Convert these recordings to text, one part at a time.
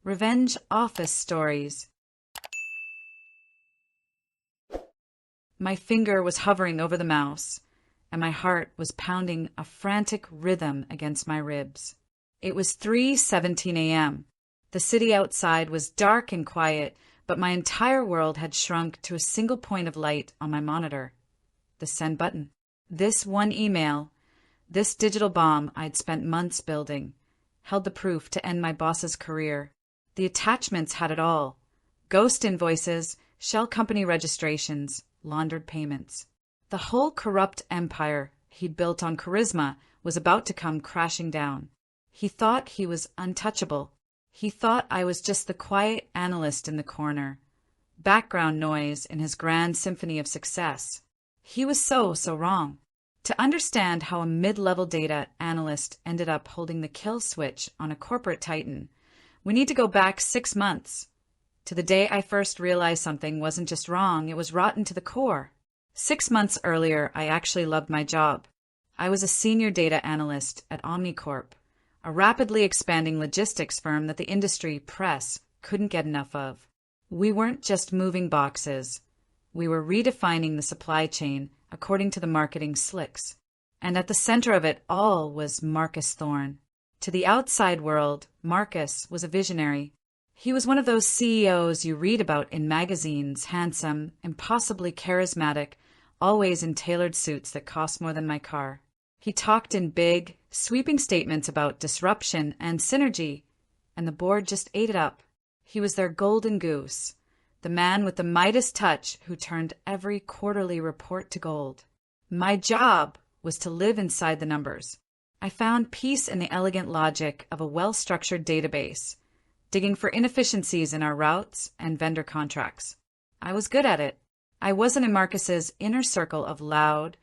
Revenge office stories. My finger was hovering over the mouse, and my heart was pounding a frantic rhythm against my ribs. It was 3:17 a.m. The city outside was dark and quiet, but my entire world had shrunk to a single point of light on my monitor. The send button. This one email, this digital bomb I'd spent months building, held the proof to end my boss's career. The attachments had it all. Ghost invoices, shell company registrations, laundered payments. The whole corrupt empire he'd built on charisma was about to come crashing down. He thought he was untouchable. He thought I was just the quiet analyst in the corner, background noise in his grand symphony of success. He was so wrong. To understand how a mid-level data analyst ended up holding the kill switch on a corporate titan, we need to go back 6 months, to the day I first realized something wasn't just wrong, it was rotten to the core. 6 months earlier, I actually loved my job. I was a senior data analyst at Omnicorp, a rapidly expanding logistics firm that the industry press couldn't get enough of. We weren't just moving boxes. We were redefining the supply chain according to the marketing slicks. And at the center of it all was Marcus Thorne. To the outside world, Marcus was a visionary. He was one of those CEOs you read about in magazines, handsome, impossibly charismatic, always in tailored suits that cost more than my car. He talked in big, sweeping statements about disruption and synergy, and the board just ate it up. He was their golden goose, the man with the Midas touch who turned every quarterly report to gold. My job was to live inside the numbers. I found peace in the elegant logic of a well-structured database, digging for inefficiencies in our routes and vendor contracts. I was good at it. I wasn't in Marcus's inner circle of loud,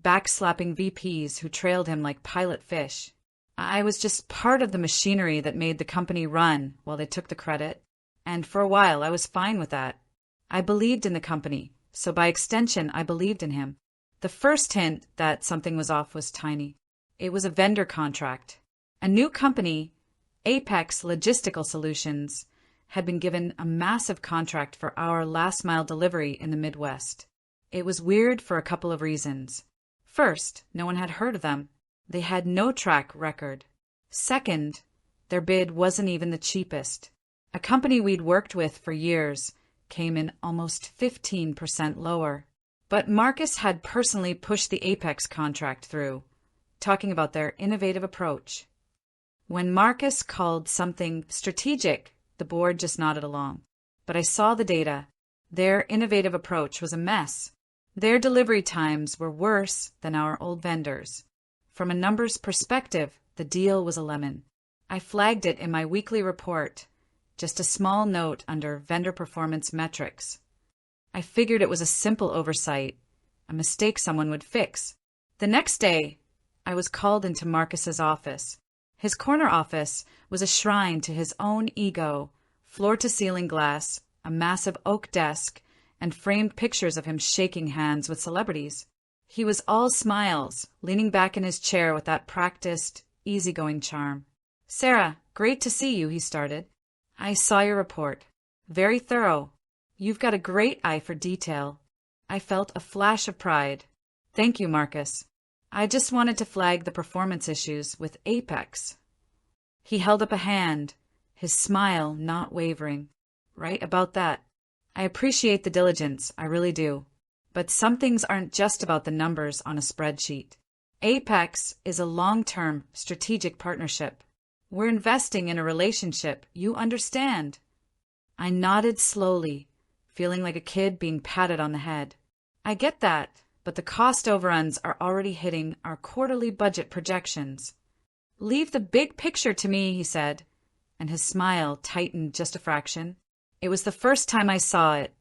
backslapping VPs who trailed him like pilot fish. I was just part of the machinery that made the company run while they took the credit, and for a while I was fine with that. I believed in the company, so by extension I believed in him. The first hint that something was off was tiny. It was a vendor contract. A new company, Apex Logistical Solutions, had been given a massive contract for our last-mile delivery in the Midwest. It was weird for a couple of reasons. First, no one had heard of them. They had no track record. Second, their bid wasn't even the cheapest. A company we'd worked with for years came in almost 15% lower. But Marcus had personally pushed the Apex contract through, talking about their innovative approach. When Marcus called something strategic, the board just nodded along. But I saw the data. Their innovative approach was a mess. Their delivery times were worse than our old vendors. From a numbers perspective, the deal was a lemon. I flagged it in my weekly report, just a small note under vendor performance metrics. I figured it was a simple oversight, a mistake someone would fix. The next day, I was called into Marcus's office. His corner office was a shrine to his own ego, floor-to-ceiling glass, a massive oak desk, and framed pictures of him shaking hands with celebrities. He was all smiles, leaning back in his chair with that practiced, easygoing charm. "Sarah, great to see you," he started. "I saw your report. Very thorough. You've got a great eye for detail." I felt a flash of pride. "Thank you, Marcus. I just wanted to flag the performance issues with Apex." He held up a hand, his smile not wavering. "Right about that. I appreciate the diligence, I really do. But some things aren't just about the numbers on a spreadsheet. Apex is a long-term strategic partnership. We're investing in a relationship, you understand." I nodded slowly, feeling like a kid being patted on the head. "I get that, but the cost overruns are already hitting our quarterly budget projections." "Leave the big picture to me," he said, and his smile tightened just a fraction. It was the first time I saw it,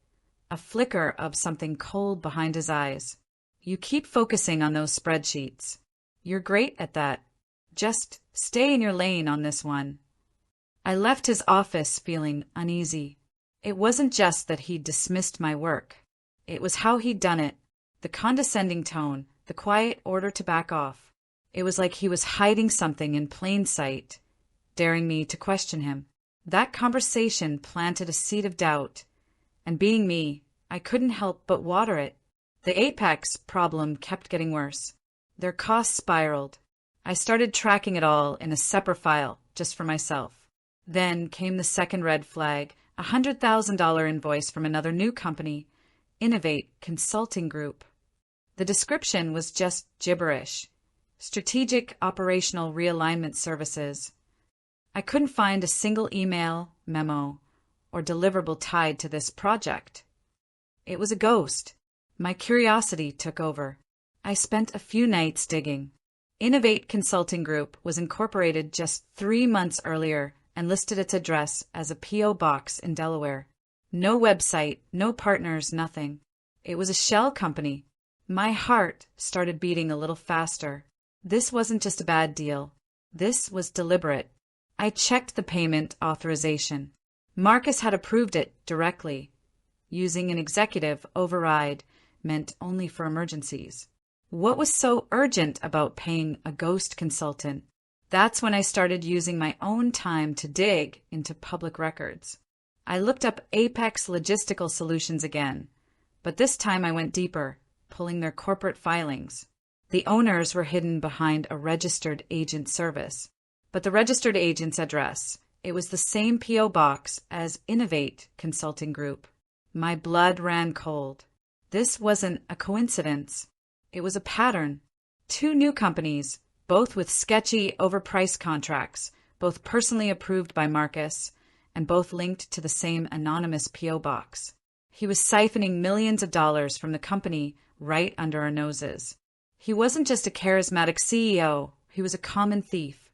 a flicker of something cold behind his eyes. "You keep focusing on those spreadsheets. You're great at that. Just stay in your lane on this one." I left his office feeling uneasy. It wasn't just that he'd dismissed my work. It was how he'd done it, the condescending tone, the quiet order to back off. It was like he was hiding something in plain sight, daring me to question him. That conversation planted a seed of doubt, and being me, I couldn't help but water it. The Apex problem kept getting worse. Their costs spiraled. I started tracking it all in a separate file, just for myself. Then came the second red flag, a $100,000 invoice from another new company, Innovate Consulting Group. The description was just gibberish. Strategic Operational Realignment Services. I couldn't find a single email, memo, or deliverable tied to this project. It was a ghost. My curiosity took over. I spent a few nights digging. Innovate Consulting Group was incorporated just 3 months earlier and listed its address as a P.O. box in Delaware. No website, no partners, nothing. It was a shell company. My heart started beating a little faster. This wasn't just a bad deal. This was deliberate. I checked the payment authorization. Marcus had approved it directly, using an executive override meant only for emergencies. What was so urgent about paying a ghost consultant? That's when I started using my own time to dig into public records. I looked up Apex Logistical Solutions again, but this time I went deeper, pulling their corporate filings. The owners were hidden behind a registered agent service, but the registered agent's address, it was the same P.O. box as Innovate Consulting Group. My blood ran cold. This wasn't a coincidence. It was a pattern. 2 new companies, both with sketchy, overpriced contracts, both personally approved by Marcus, and both linked to the same anonymous P.O. box. He was siphoning millions of dollars from the company right under our noses. He wasn't just a charismatic CEO, he was a common thief,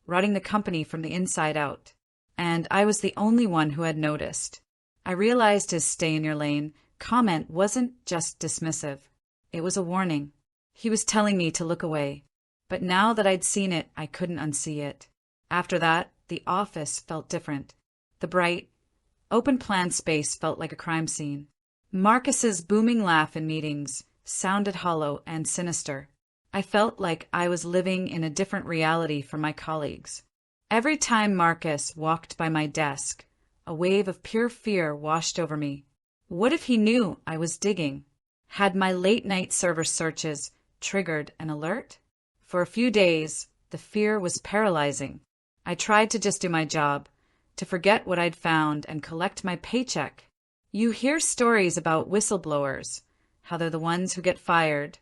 rotting the company from the inside out. And I was the only one who had noticed. I realized his stay in your lane comment wasn't just dismissive. It was a warning. He was telling me to look away. But now that I'd seen it, I couldn't unsee it. After that, the office felt different. The bright, open-plan space felt like a crime scene. Marcus's booming laugh in meetings sounded hollow and sinister. I felt like I was living in a different reality from my colleagues. Every time Marcus walked by my desk, a wave of pure fear washed over me. What if he knew I was digging? Had my late-night server searches triggered an alert? For a few days, the fear was paralyzing. I tried to just do my job, to forget what I'd found and collect my paycheck. You hear stories about whistleblowers, how they're the ones who get fired,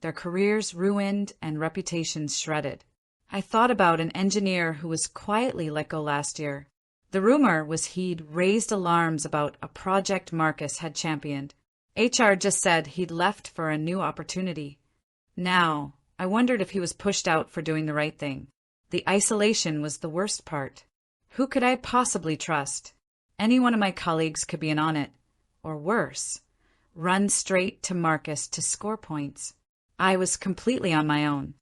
their careers ruined and reputations shredded. I thought about an engineer who was quietly let go last year. The rumor was he'd raised alarms about a project Marcus had championed. HR just said he'd left for a new opportunity. Now, I wondered if he was pushed out for doing the right thing. The isolation was the worst part. Who could I possibly trust? Any one of my colleagues could be in on it, or worse, run straight to Marcus to score points. I was completely on my own.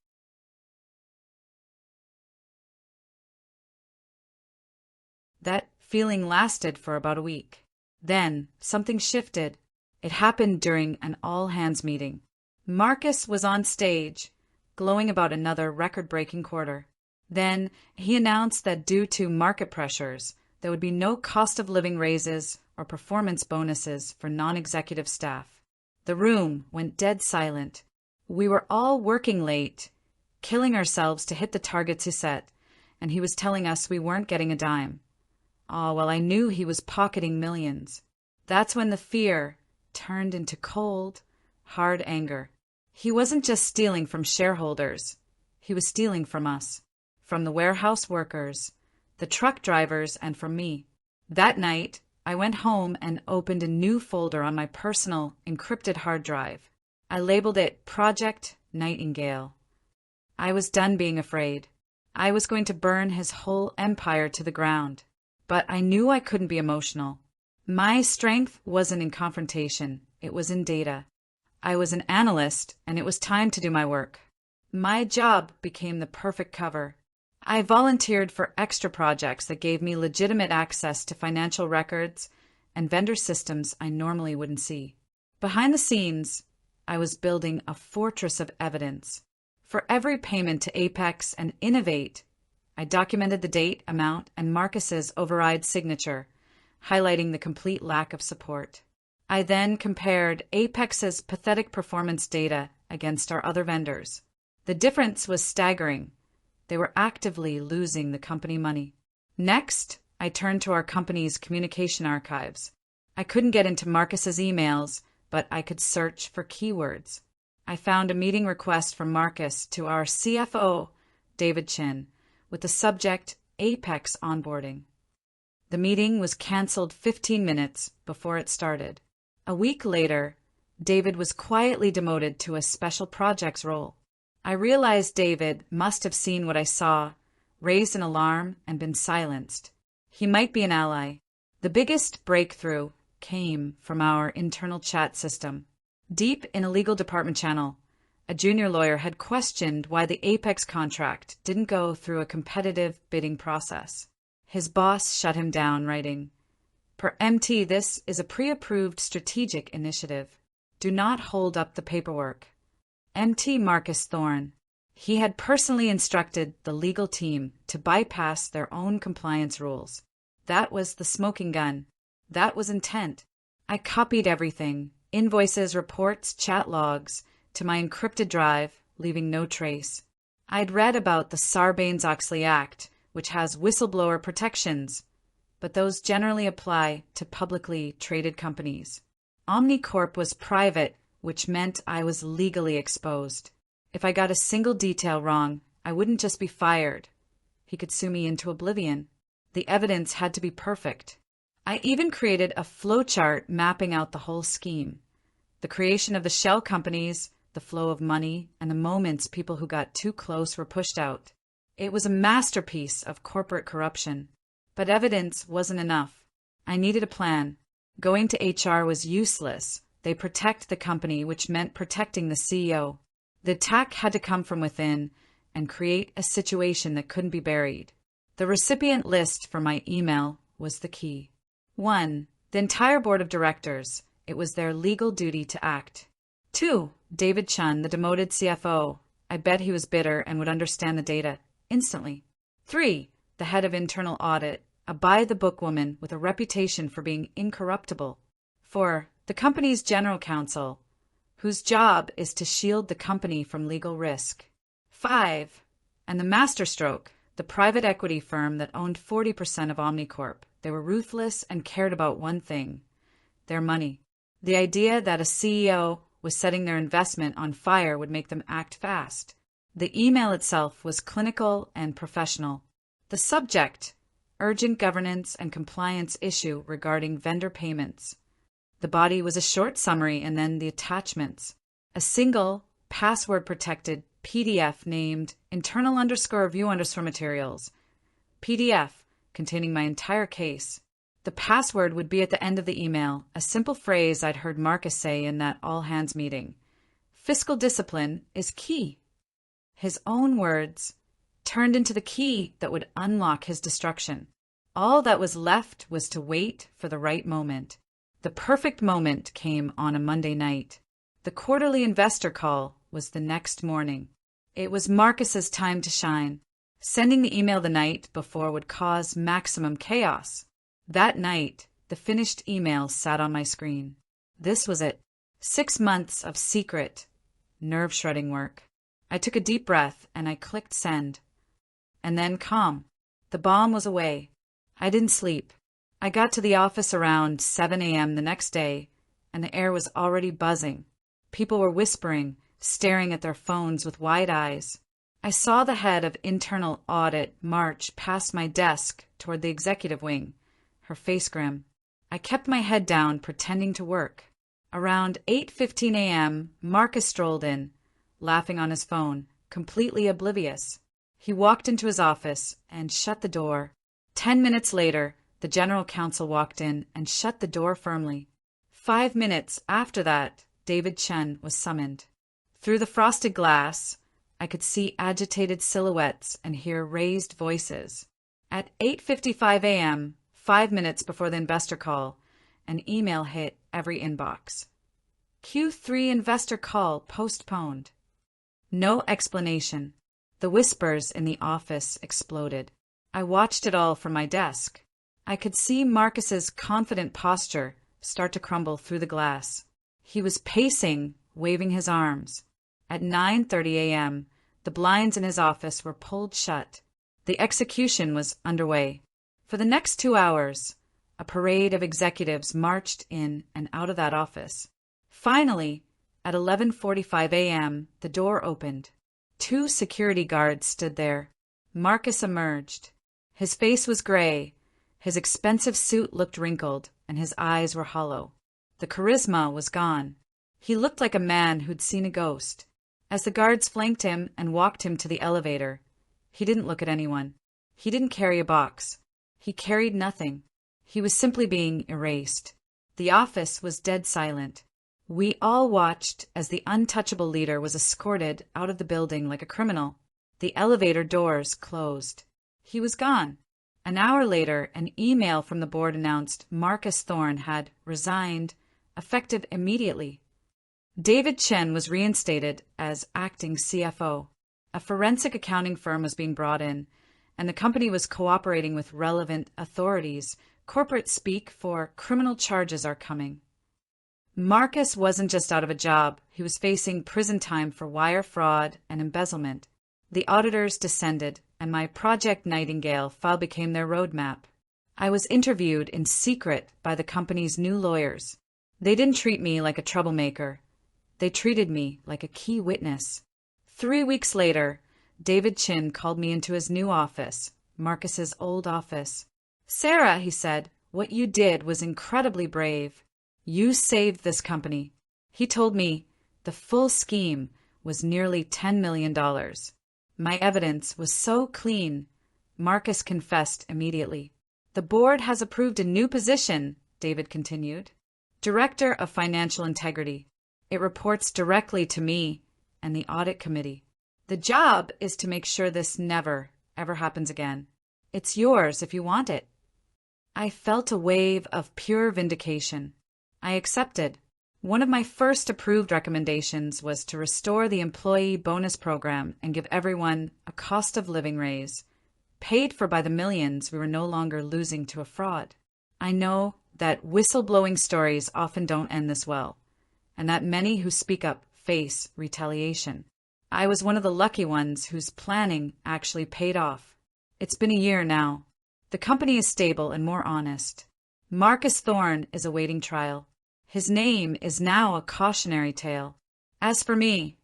That feeling lasted for about a week. Then, something shifted. It happened during an all-hands meeting. Marcus was on stage, glowing about another record-breaking quarter. Then, he announced that due to market pressures, there would be no cost-of-living raises or performance bonuses for non-executive staff. The room went dead silent. We were all working late, killing ourselves to hit the targets he set, and he was telling us we weren't getting a dime. Oh, well, I knew he was pocketing millions. That's when the fear turned into cold, hard anger. He wasn't just stealing from shareholders. He was stealing from us, from the warehouse workers, the truck drivers, and from me. That night, I went home and opened a new folder on my personal encrypted hard drive. I labeled it Project Nightingale. I was done being afraid. I was going to burn his whole empire to the ground. But I knew I couldn't be emotional. My strength wasn't in confrontation, it was in data. I was an analyst, and it was time to do my work. My job became the perfect cover. I volunteered for extra projects that gave me legitimate access to financial records and vendor systems I normally wouldn't see. Behind the scenes, I was building a fortress of evidence. For every payment to Apex and Innovate, I documented the date, amount, and Marcus's override signature, highlighting the complete lack of support. I then compared Apex's pathetic performance data against our other vendors. The difference was staggering. They were actively losing the company money. Next, I turned to our company's communication archives. I couldn't get into Marcus's emails, but I could search for keywords. I found a meeting request from Marcus to our CFO, David Chin, with the subject Apex onboarding. The meeting was canceled 15 minutes before it started. A week later, David was quietly demoted to a special projects role. I realized David must have seen what I saw, raised an alarm, and been silenced. He might be an ally. The biggest breakthrough came from our internal chat system. Deep in a legal department channel, a junior lawyer had questioned why the Apex contract didn't go through a competitive bidding process. His boss shut him down, writing, "Per MT, this is a pre-approved strategic initiative. Do not hold up the paperwork." MT Marcus Thorne. He had personally instructed the legal team to bypass their own compliance rules. That was the smoking gun. That was intent. I copied everything, invoices, reports, chat logs, to my encrypted drive, leaving no trace. I'd read about the Sarbanes-Oxley Act, which has whistleblower protections, but those generally apply to publicly traded companies. Omnicorp was private, which meant I was legally exposed. If I got a single detail wrong, I wouldn't just be fired. He could sue me into oblivion. The evidence had to be perfect. I even created a flowchart mapping out the whole scheme. The creation of the shell companies, the flow of money, and the moments people who got too close were pushed out. It was a masterpiece of corporate corruption. But evidence wasn't enough. I needed a plan. Going to HR was useless. They protect the company, which meant protecting the CEO. The attack had to come from within and create a situation that couldn't be buried. The recipient list for my email was the key. 1. The entire board of directors. It was their legal duty to act. 2. David Chun, the demoted CFO. I bet he was bitter and would understand the data instantly. 3. The head of internal audit, a by-the-book woman with a reputation for being incorruptible. 4. The company's general counsel, whose job is to shield the company from legal risk. 5. And the masterstroke, the private equity firm that owned 40% of Omnicorp. They were ruthless and cared about one thing: their money. The idea that a CEO was setting their investment on fire would make them act fast. The email itself was clinical and professional. The subject: urgent governance and compliance issue regarding vendor payments. The body was a short summary and then the attachments. A single, password-protected PDF named internal_review_materials. PDF containing my entire case. The password would be at the end of the email, a simple phrase I'd heard Marcus say in that all-hands meeting. Fiscal discipline is key. His own words turned into the key that would unlock his destruction. All that was left was to wait for the right moment. The perfect moment came on a Monday night. The quarterly investor call was the next morning. It was Marcus's time to shine. Sending the email the night before would cause maximum chaos. That night, the finished email sat on my screen. This was it. 6 months of secret, nerve-shredding work. I took a deep breath and I clicked send. And then calm. The bomb was away. I didn't sleep. I got to the office around 7 a.m. the next day, and the air was already buzzing. People were whispering, staring at their phones with wide eyes. I saw the head of internal audit march past my desk toward the executive wing, her face grim. I kept my head down, pretending to work. Around 8:15 a.m., Marcus strolled in, laughing on his phone, completely oblivious. He walked into his office and shut the door. 10 minutes later, the general counsel walked in and shut the door firmly. 5 minutes after that, David Chen was summoned. Through the frosted glass, I could see agitated silhouettes and hear raised voices. At 8:55 a.m., 5 minutes before the investor call, an email hit every inbox. Q3 investor call postponed. No explanation. The whispers in the office exploded. I watched it all from my desk. I could see Marcus's confident posture start to crumble through the glass. He was pacing, waving his arms. At 9:30 a.m., the blinds in his office were pulled shut. The execution was underway. For the next 2 hours, a parade of executives marched in and out of that office. Finally, at 11:45 a.m., the door opened. 2 security guards stood there. Marcus emerged. His face was gray, his expensive suit looked wrinkled, and his eyes were hollow. The charisma was gone. He looked like a man who'd seen a ghost. As the guards flanked him and walked him to the elevator, he didn't look at anyone. He didn't carry a box. He carried nothing. He was simply being erased. The office was dead silent. We all watched as the untouchable leader was escorted out of the building like a criminal. The elevator doors closed. He was gone. An hour later, an email from the board announced Marcus Thorne had resigned, effective immediately. David Chen was reinstated as acting CFO. A forensic accounting firm was being brought in, and the company was cooperating with relevant authorities. Corporate speak for criminal charges are coming. Marcus wasn't just out of a job. He was facing prison time for wire fraud and embezzlement. The auditors descended, and my Project Nightingale file became their roadmap. I was interviewed in secret by the company's new lawyers. They didn't treat me like a troublemaker. They treated me like a key witness. 3 weeks later, David Chin called me into his new office, Marcus's old office. "Sarah," he said, "what you did was incredibly brave. You saved this company." He told me the full scheme was nearly $10 million. My evidence was so clean, Marcus confessed immediately. "The board has approved a new position," David continued. "Director of Financial Integrity. It reports directly to me and the audit committee. The job is to make sure this never, ever happens again. It's yours if you want it." I felt a wave of pure vindication. I accepted. One of my first approved recommendations was to restore the employee bonus program and give everyone a cost of living raise, paid for by the millions we were no longer losing to a fraud. I know that whistleblowing stories often don't end this well, and that many who speak up face retaliation. I was one of the lucky ones whose planning actually paid off. It's been a year now. The company is stable and more honest. Marcus Thorne is awaiting trial. His name is now a cautionary tale. As for me,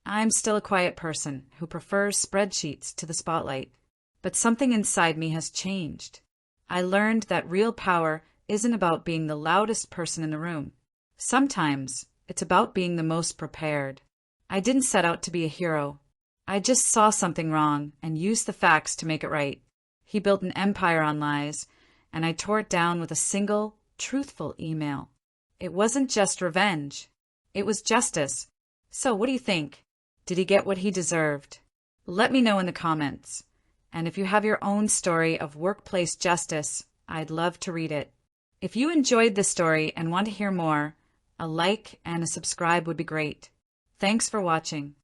I'm still a quiet person who prefers spreadsheets to the spotlight. But something inside me has changed. I learned that real power isn't about being the loudest person in the room. Sometimes it's about being the most prepared. I didn't set out to be a hero. I just saw something wrong and used the facts to make it right. He built an empire on lies, and I tore it down with a single, truthful email. It wasn't just revenge. It was justice. So what do you think? Did he get what he deserved? Let me know in the comments. And if you have your own story of workplace justice, I'd love to read it. If you enjoyed this story and want to hear more, a like and a subscribe would be great. Thanks for watching.